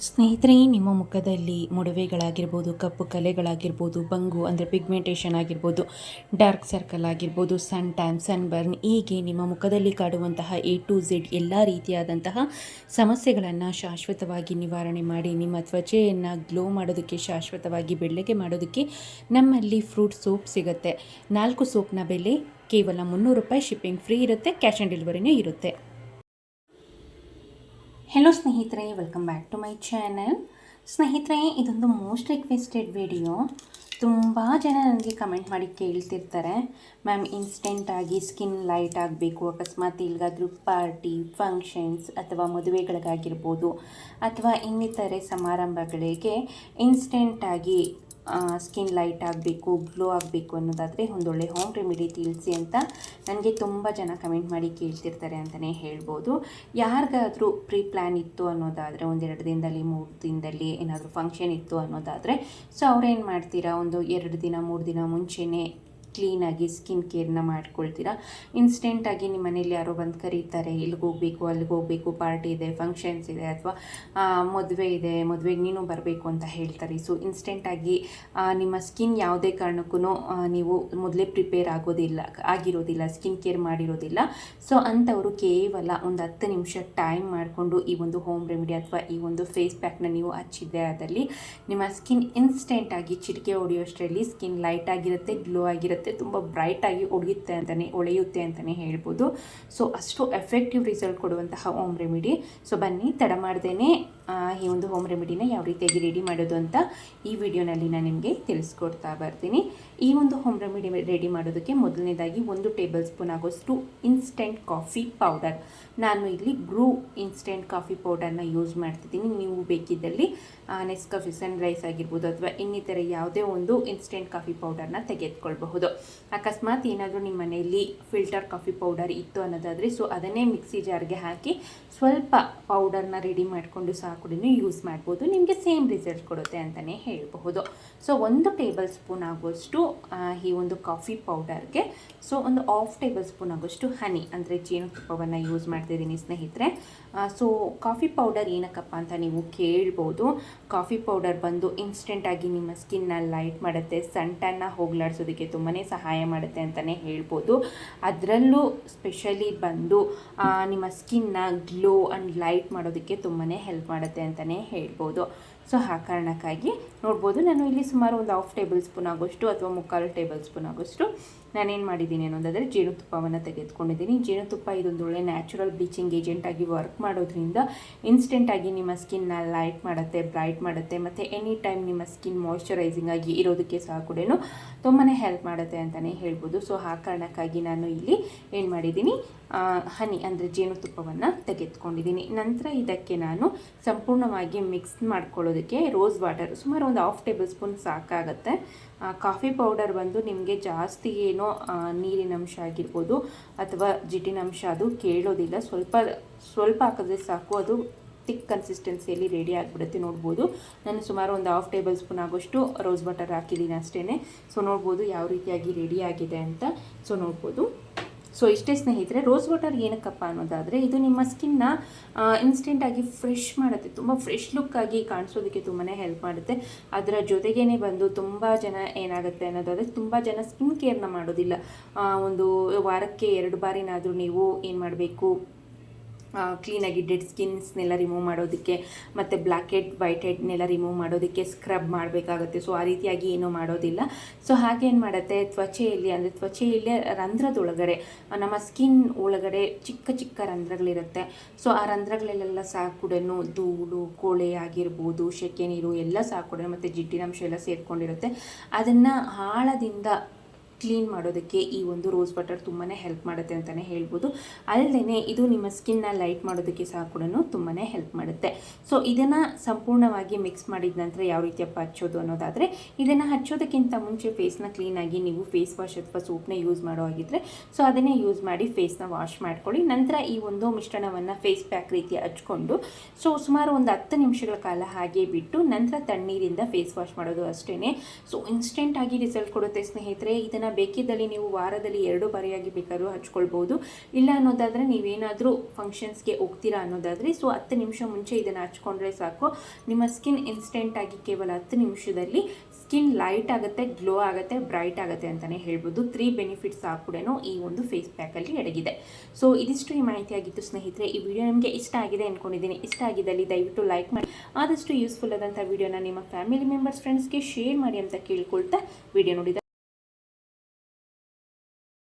ಸ್ನೇಹಿತರೆ, ನಿಮ್ಮ ಮುಖದಲ್ಲಿ ಮೊಡವೆಗಳಾಗಿರ್ಬೋದು, ಕಪ್ಪು ಕಲೆಗಳಾಗಿರ್ಬೋದು, ಬಂಗು ಅಂದರೆ ಪಿಗ್ಮೆಂಟೇಷನ್ ಆಗಿರ್ಬೋದು, ಡಾರ್ಕ್ ಸರ್ಕಲ್ ಆಗಿರ್ಬೋದು, ಸನ್ ಟ್ಯಾನ್, ಸನ್ ಬರ್ನ್, ಹೀಗೆ ನಿಮ್ಮ ಮುಖದಲ್ಲಿ ಕಾಡುವಂತಹ A to Z ಎಲ್ಲ ರೀತಿಯಾದಂತಹ ಸಮಸ್ಯೆಗಳನ್ನು ಶಾಶ್ವತವಾಗಿ ನಿವಾರಣೆ ಮಾಡಿ ನಿಮ್ಮ ತ್ವಚೆಯನ್ನು ಗ್ಲೋ ಮಾಡೋದಕ್ಕೆ, ಶಾಶ್ವತವಾಗಿ ಬೆಳ್ಳಗೆ ಮಾಡೋದಕ್ಕೆ ನಮ್ಮಲ್ಲಿ ಫ್ರೂಟ್ ಸೋಪ್ ಸಿಗುತ್ತೆ. 4 ಸೋಪ್ನ ಬೆಲೆ ಕೇವಲ 300 ರೂಪಾಯಿ. ಶಿಪ್ಪಿಂಗ್ ಫ್ರೀ ಇರುತ್ತೆ, ಕ್ಯಾಶ್ ಆನ್ ಡೆಲಿವರಿನೂ ಇರುತ್ತೆ. ಹೆಲೋ ಸ್ನೇಹಿತರೆ, welcome back to my channel. ಸ್ನೇಹಿತರೆ, ಇದೊಂದು ಮೋಸ್ಟ್ ರಿಕ್ವೆಸ್ಟೆಡ್ ವಿಡಿಯೋ. ತುಂಬ ಜನ ನನಗೆ ಕಮೆಂಟ್ ಮಾಡಿ ಕೇಳ್ತಿರ್ತಾರೆ, ಮ್ಯಾಮ್ ಇನ್ಸ್ಟೆಂಟಾಗಿ ಸ್ಕಿನ್ ಲೈಟ್ ಆಗಬೇಕು, ಅಕಸ್ಮಾತ್ ಇಲ್ಗಾದ್ರೂ ಪಾರ್ಟಿ ಫಂಕ್ಷನ್ಸ್ ಅಥವಾ ಮದುವೆಗಳಿಗಾಗಿರ್ಬೋದು ಅಥವಾ ಇನ್ನಿತರೆ ಸಮಾರಂಭಗಳಿಗೆ ಇನ್ಸ್ಟೆಂಟಾಗಿ ಸ್ಕಿನ್ ಲೈಟ್ ಆಗಬೇಕು, ಗ್ಲೋ ಆಗಬೇಕು ಅನ್ನೋದಾದರೆ ಒಂದೊಳ್ಳೆ ಹೋಮ್ ರೆಮಿಡಿ ತಿಳಿಸಿ ಅಂತ ನನಗೆ ತುಂಬ ಜನ ಕಮೆಂಟ್ ಮಾಡಿ ಕೇಳ್ತಿರ್ತಾರೆ ಅಂತಲೇ ಹೇಳ್ಬೋದು. ಯಾರಿಗಾದರೂ ಪ್ರೀ ಪ್ಲ್ಯಾನ್ ಇತ್ತು ಅನ್ನೋದಾದರೆ, 1-2 ದಿನದಲ್ಲಿ 3 ದಿನದಲ್ಲಿ ಏನಾದರೂ ಫಂಕ್ಷನ್ ಇತ್ತು ಅನ್ನೋದಾದರೆ, ಸೊ ಅವ್ರೇನು ಮಾಡ್ತೀರಾ, ಒಂದು 2 ದಿನ 3 ದಿನ ಮುಂಚೆನೇ ಕ್ಲೀನಾಗಿ ಸ್ಕಿನ್ ಕೇರ್ನ ಮಾಡ್ಕೊಳ್ತೀರಾ. ಇನ್ಸ್ಟೆಂಟಾಗಿ ನಿಮ್ಮ ಮನೇಲಿ ಯಾರೋ ಬಂದು ಕರೀತಾರೆ, ಇಲ್ಲಿಗೆ ಹೋಗಬೇಕು ಅಲ್ಲಿಗೆ ಹೋಗಬೇಕು, ಪಾರ್ಟಿ ಇದೆ, ಫಂಕ್ಷನ್ಸ್ ಇದೆ, ಅಥವಾ ಮದುವೆ ಇದೆ, ಮದುವೆಗೆ ನೀನು ಬರಬೇಕು ಅಂತ ಹೇಳ್ತಾರೆ. ಸೊ ಇನ್ಸ್ಟೆಂಟಾಗಿ ನಿಮ್ಮ ಸ್ಕಿನ್ ಯಾವುದೇ ಕಾರಣಕ್ಕೂ ನೀವು ಮೊದಲೇ ಪ್ರಿಪೇರ್ ಆಗಿರೋದಿಲ್ಲ, ಸ್ಕಿನ್ ಕೇರ್ ಮಾಡಿರೋದಿಲ್ಲ. ಸೊ ಅಂಥವರು ಕೇವಲ ಒಂದು 10 ನಿಮಿಷ ಟೈಮ್ ಮಾಡಿಕೊಂಡು ಈ ಒಂದು ಹೋಮ್ ರೆಮಿಡಿ ಅಥವಾ ಈ ಒಂದು ಫೇಸ್ ಪ್ಯಾಕ್ನ ನೀವು ಹಚ್ಚಿದ್ದೆ ಆದಲ್ಲಿ ನಿಮ್ಮ ಸ್ಕಿನ್ ಇನ್ಸ್ಟೆಂಟಾಗಿ ಚಿಟಿಕೆ ಹೊಡೆಯೋಷ್ಟರಲ್ಲಿ ಸ್ಕಿನ್ ಲೈಟ್ ಆಗಿರುತ್ತೆ, ಗ್ಲೋ ಆಗಿರುತ್ತೆ, ತುಂಬ ಬ್ರೈಟಾಗಿ ಹೊಳೆಯುತ್ತೆ ಅಂತಲೇ ಹೇಳ್ಬೋದು. ಸೊ ಅಷ್ಟು ಎಫೆಕ್ಟಿವ್ ರಿಸಲ್ಟ್ ಕೊಡುವಂತಹ ಹೋಮ್ ರೆಮಿಡಿ. ಸೊ ಬನ್ನಿ, ತಡ ಮಾಡ್ದೇನೆ ಈ ಒಂದು ಹೋಮ್ ರೆಮಿಡಿನ ಯಾವ ರೀತಿಯಾಗಿ ರೆಡಿ ಮಾಡೋದು ಅಂತ ಈ ವಿಡಿಯೋನಲ್ಲಿ ನಾನು ನಿಮಗೆ ತಿಳಿಸ್ಕೊಡ್ತಾ ಬರ್ತೀನಿ. ಈ ಒಂದು ಹೋಮ್ ರೆಮಿಡಿ ರೆಡಿ ಮಾಡೋದಕ್ಕೆ ಮೊದಲನೇದಾಗಿ 1 ಟೇಬಲ್ ಸ್ಪೂನ್ ಆಗೋಷ್ಟು ಇನ್ಸ್ಟೆಂಟ್ ಕಾಫಿ ಪೌಡರ್. ನಾನು ಇಲ್ಲಿ ಬ್ರೂ ಇನ್ಸ್ಟೆಂಟ್ ಕಾಫಿ ಪೌಡರ್ನ ಯೂಸ್ ಮಾಡ್ತಿದ್ದೀನಿ. ನೀವು ಬೇಕಿದ್ದಲ್ಲಿ ನೆಸ್ಕಾಫಿ ಸನ್ರೈಸ್ ಆಗಿರ್ಬೋದು ಅಥವಾ ಇನ್ನಿತರ ಯಾವುದೇ ಒಂದು ಇನ್ಸ್ಟೆಂಟ್ ಕಾಫಿ ಪೌಡರ್ನ ತೆಗೆದುಕೊಳ್ಬಹುದು. ಅಕಸ್ಮಾತ್ ಏನಾದರೂ ನಿಮ್ಮ ಮನೆಯಲ್ಲಿ ಫಿಲ್ಟರ್ ಕಾಫಿ ಪೌಡರ್ ಇತ್ತು ಅನ್ನೋದಾದರೆ, ಸೊ ಅದನ್ನೇ ಮಿಕ್ಸಿ ಜಾರ್ಗೆ ಹಾಕಿ ಸ್ವಲ್ಪ ಪೌಡರ್ನ ರೆಡಿ ಮಾಡಿಕೊಂಡು ಸಹ ಕೂಡ ಯೂಸ್ ಮಾಡ್ಬೋದು. ನಿಮಗೆ ಸೇಮ್ ರಿಸಲ್ಟ್ ಕೊಡುತ್ತೆ ಅಂತಲೇ ಹೇಳಬಹುದು. ಸೊ 1 ಟೇಬಲ್ ಸ್ಪೂನ್ ಆಗೋಷ್ಟು ಈ ಒಂದು ಕಾಫಿ ಪೌಡರ್ಗೆ ಸೊ ಒಂದು 1/2 ಟೇಬಲ್ ಸ್ಪೂನ್ ಆಗೋಷ್ಟು ಹನಿ ಅಂದರೆ ಜೇನುತುಪ್ಪವನ್ನು ಯೂಸ್ ಮಾಡ್ತಿದ್ದೀನಿ ಸ್ನೇಹಿತರೆ. ಸೊ ಕಾಫಿ ಪೌಡರ್ ಏನಕ್ಕಪ್ಪ ಅಂತ ನೀವು ಕೇಳ್ಬೋದು. ಕಾಫಿ ಪೌಡರ್ ಬಂದು ಇನ್ಸ್ಟೆಂಟಾಗಿ ನಿಮ್ಮ ಸ್ಕಿನ್ನ ಲೈಟ್ ಮಾಡುತ್ತೆ, ಸನ್ ಟ್ಯಾನ್ನ ಹೋಗಲಾಡಿಸೋದಕ್ಕೆ ತುಂಬಾ ಸಹಾಯ ಮಾಡುತ್ತೆ ಅಂತಲೇ ಹೇಳ್ಬೋದು. ಅದರಲ್ಲೂ ಸ್ಪೆಷಲಿ ಬಂದು ನಿಮ್ಮ ಸ್ಕಿನ್ನ ಗ್ಲೋ ಆ್ಯಂಡ್ ಲೈಟ್ ಮಾಡೋದಕ್ಕೆ ತುಂಬಾ ಹೆಲ್ಪ್ ಮಾಡುತ್ತೆ ಅಂತಲೇ ಹೇಳ್ಬೋದು. ಸೊ ಆ ಕಾರಣಕ್ಕಾಗಿ ನೋಡ್ಬೋದು, ನಾನು ಇಲ್ಲಿ ಸುಮಾರು ಒಂದು 1/2 ಟೇಬಲ್ ಸ್ಪೂನ್ ಆಗೋಷ್ಟು ಅಥವಾ 3/4 ಟೇಬಲ್ ಸ್ಪೂನ್ ಆಗೋಷ್ಟು ನಾನೇನು ಮಾಡಿದ್ದೀನಿ ಅನ್ನೋದಾದರೆ ಜೇನುತುಪ್ಪವನ್ನು ತೆಗೆದುಕೊಂಡಿದ್ದೀನಿ. ಜೇನುತುಪ್ಪ ಇದೊಂದು ಒಳ್ಳೆ ನ್ಯಾಚುರಲ್ ಬ್ಲೀಚಿಂಗ್ ಏಜೆಂಟಾಗಿ ವರ್ಕ್ ಮಾಡೋದ್ರಿಂದ ಇನ್ಸ್ಟೆಂಟಾಗಿ ನಿಮ್ಮ ಸ್ಕಿನ್ನ ಲೈಟ್ ಮಾಡುತ್ತೆ, ಬ್ರೈಟ್ ಮಾಡುತ್ತೆ, ಮತ್ತು ಎನಿ ಟೈಮ್ ನಿಮ್ಮ ಸ್ಕಿನ್ ಮಾಯ್ಶ್ಚರೈಸಿಂಗ್ ಆಗಿ ಇರೋದಕ್ಕೆ ಸಹ ಕೂಡ ತುಂಬಾ ಹೆಲ್ಪ್ ಮಾಡುತ್ತೆ ಅಂತಲೇ ಹೇಳ್ಬೋದು. ಸೊ ಆ ಕಾರಣಕ್ಕಾಗಿ ನಾನು ಇಲ್ಲಿ ಏನು ಮಾಡಿದ್ದೀನಿ, ಹನಿ ಅಂದರೆ ಜೇನುತುಪ್ಪವನ್ನು ತೆಗೆದುಕೊಂಡಿದ್ದೀನಿ. ನಂತರ ಇದಕ್ಕೆ ನಾನು ಸಂಪೂರ್ಣವಾಗಿ ಮಿಕ್ಸ್ ಮಾಡ್ಕೊಳ್ಳೋದಕ್ಕೆ ರೋಸ್ ವಾಟರ್ ಸುಮಾರು ಒಂದು 1/2 ಟೇಬಲ್ ಸ್ಪೂನ್ ಸಾಕಾಗುತ್ತೆ. ಕಾಫಿ ಪೌಡರ್ ಬಂದು ನಿಮಗೆ ಜಾಸ್ತಿ ಏನೋ ನೀರಿನಂಶ ಆಗಿರ್ಬೋದು ಅಥವಾ ಜಿಡ್ಡಿನಂಶ ಅದು ಕೇಳೋದಿಲ್ಲ. ಸ್ವಲ್ಪ ಹಾಕಿದ್ರೆ ಸಾಕು, ಅದು ಥಿಕ್ ಕನ್ಸಿಸ್ಟೆನ್ಸಿಯಲ್ಲಿ ರೆಡಿ ಆಗಿಬಿಡುತ್ತೆ. ನೋಡ್ಬೋದು, ನಾನು ಸುಮಾರು ಒಂದು 1/2 ಟೇಬಲ್ ಸ್ಪೂನ್ ಆಗೋಷ್ಟು ರೋಸ್ ವಾಟರ್ ಹಾಕಿದ್ದೀನಿ ಅಷ್ಟೇ. ಸೊ ನೋಡ್ಬೋದು ಯಾವ ರೀತಿಯಾಗಿ ರೆಡಿ ಆಗಿದೆ ಅಂತ. ಸೊ ನೋಡ್ಬೋದು, ಸೊ ಇಷ್ಟೇ ಸ್ನೇಹಿತರೆ. ರೋಸ್ ವಾಟರ್ ಏನಕ್ಕಪ್ಪ ಅನ್ನೋದಾದರೆ, ಇದು ನಿಮ್ಮ ಸ್ಕಿನ್ನ ಇನ್ಸ್ಟೆಂಟಾಗಿ ಫ್ರೆಶ್ ಮಾಡುತ್ತೆ, ತುಂಬ ಫ್ರೆಶ್ ಲುಕ್ಕಾಗಿ ಕಾಣಿಸೋದಕ್ಕೆ ತುಂಬಾ ಹೆಲ್ಪ್ ಮಾಡುತ್ತೆ. ಅದರ ಜೊತೆಗೇ ಬಂದು ತುಂಬ ಜನ ಏನಾಗುತ್ತೆ ಅನ್ನೋದಾದರೆ, ತುಂಬ ಜನ ಸ್ಕಿನ್ ಕೇರ್ನ ಮಾಡೋದಿಲ್ಲ. ಒಂದು ವಾರಕ್ಕೆ 2 ಬಾರಿನಾದರೂ ನೀವು ಏನು ಮಾಡಬೇಕು, ಕ್ಲೀನಾಗಿ ಡೆಡ್ ಸ್ಕಿನ್ಸ್ನೆಲ್ಲ ರಿಮೂವ್ ಮಾಡೋದಕ್ಕೆ ಮತ್ತು ಬ್ಲ್ಯಾಕ್ ಹೆಡ್ ವೈಟ್ ಹೆಡ್ನೆಲ್ಲ ರಿಮೂವ್ ಮಾಡೋದಕ್ಕೆ ಸ್ಕ್ರಬ್ ಮಾಡಬೇಕಾಗುತ್ತೆ. ಸೊ ಆ ರೀತಿಯಾಗಿ ಏನೂ ಮಾಡೋದಿಲ್ಲ. ಸೊ ಹಾಗೇನು ಮಾಡುತ್ತೆ, ತ್ವಚೆಯಲ್ಲಿ ರಂಧ್ರದೊಳಗಡೆ ನಮ್ಮ ಸ್ಕಿನ್ ಒಳಗಡೆ ಚಿಕ್ಕ ರಂಧ್ರಗಳಿರುತ್ತೆ. ಸೊ ಆ ರಂಧ್ರಗಳಲ್ಲೆಲ್ಲ ಸಹ ಕೂಡ ಧೂಳು ಕೊಳೆ ಆಗಿರ್ಬೋದು, ಸೆಕೆ ನೀರು ಎಲ್ಲ ಸಹ ಕೂಡ ಮತ್ತು ಜಿಡ್ಡಿನಂಶ ಎಲ್ಲ ಸೇರಿಕೊಂಡಿರುತ್ತೆ. ಅದನ್ನು ಆಳದಿಂದ ಕ್ಲೀನ್ ಮಾಡೋದಕ್ಕೆ ಈ ಒಂದು ರೋಸ್ ವಾಟರ್ ತುಂಬಾ ಹೆಲ್ಪ್ ಮಾಡುತ್ತೆ ಅಂತಲೇ ಹೇಳ್ಬೋದು. ಅಲ್ಲದೆ ಇದು ನಿಮ್ಮ ಸ್ಕಿನ್ನ ಲೈಟ್ ಮಾಡೋದಕ್ಕೆ ಸಹ ಕೂಡ ತುಂಬಾ ಹೆಲ್ಪ್ ಮಾಡುತ್ತೆ. ಸೊ ಇದನ್ನು ಸಂಪೂರ್ಣವಾಗಿ ಮಿಕ್ಸ್ ಮಾಡಿದ ನಂತರ ಯಾವ ರೀತಿಯಪ್ಪ ಹಚ್ಚೋದು ಅನ್ನೋದಾದರೆ, ಇದನ್ನು ಹಚ್ಚೋದಕ್ಕಿಂತ ಮುಂಚೆ ಫೇಸ್ನ ಕ್ಲೀನಾಗಿ ನೀವು ಫೇಸ್ ವಾಶ್ ಅಥವಾ ಸೋಪ್ನ ಯೂಸ್ ಮಾಡೋ ಆಗಿದ್ದರೆ ಸೊ ಅದನ್ನೇ ಯೂಸ್ ಮಾಡಿ ಫೇಸ್ನ ವಾಶ್ ಮಾಡ್ಕೊಳ್ಳಿ. ನಂತರ ಈ ಒಂದು ಮಿಶ್ರಣವನ್ನು ಫೇಸ್ ಪ್ಯಾಕ್ ರೀತಿ ಹಚ್ಕೊಂಡು ಸೊ ಸುಮಾರು ಒಂದು 10 ನಿಮಿಷಗಳ ಕಾಲ ಹಾಗೆ ಬಿಟ್ಟು ನಂತರ ತಣ್ಣೀರಿಂದ ಫೇಸ್ ವಾಶ್ ಮಾಡೋದು ಅಷ್ಟೇ. ಸೊ ಇನ್ಸ್ಟೆಂಟಾಗಿ ರಿಸಲ್ಟ್ ಕೊಡುತ್ತೆ ಸ್ನೇಹಿತರೆ. ಇದನ್ನು ಇದನ್ನು ಬೇಕಿದ್ದಲ್ಲಿ ನೀವು ವಾರದಲ್ಲಿ 2 ಬಾರಿಯಾಗಿ ಬೇಕಾದ್ರೂ ಹಚ್ಕೊಳ್ಬೋದು. ಇಲ್ಲ ಅನ್ನೋದಾದರೆ ನೀವೇನಾದರೂ ಫಂಕ್ಷನ್ಸ್ಗೆ ಹೋಗ್ತೀರಾ ಅನ್ನೋದಾದರೆ ಸೊ 10 ನಿಮಿಷ ಮುಂಚೆ ಇದನ್ನು ಹಚ್ಕೊಂಡ್ರೆ ಸಾಕು. ನಿಮ್ಮ ಸ್ಕಿನ್ ಇನ್ಸ್ಟೆಂಟಾಗಿ ಕೇವಲ 10 ನಿಮಿಷದಲ್ಲಿ ಸ್ಕಿನ್ ಲೈಟ್ ಆಗುತ್ತೆ, ಗ್ಲೋ ಆಗುತ್ತೆ, ಬ್ರೈಟ್ ಆಗುತ್ತೆ ಅಂತಲೇ ಹೇಳ್ಬೋದು. 3 ಬೆನಿಫಿಟ್ಸ್ ಕೂಡ ಈ ಒಂದು ಫೇಸ್ ಪ್ಯಾಕಲ್ಲಿ ಅಡಗಿದೆ. ಸೊ ಇದಿಷ್ಟು ಈ ಮಾಹಿತಿ ಆಗಿತ್ತು ಸ್ನೇಹಿತರೆ. ಈ ವಿಡಿಯೋ ನಿಮಗೆ ಇಷ್ಟ ಆಗಿದೆ ಅಂದ್ಕೊಂಡಿದ್ದೀನಿ. ಇಷ್ಟ ಆಗಿದ್ದಲ್ಲಿ ದಯವಿಟ್ಟು ಲೈಕ್ ಮಾಡಿ, ಆದಷ್ಟು ಯೂಸ್ಫುಲ್ ಆದಂಥ ವಿಡಿಯೋನ ನಿಮ್ಮ ಫ್ಯಾಮಿಲಿ ಮೆಂಬರ್ಸ್ ಫ್ರೆಂಡ್ಸ್ಗೆ ಶೇರ್ ಮಾಡಿ ಅಂತ ಕೇಳ್ಕೊಳ್ತಾ ವಿಡಿಯೋ ನೋಡಿದ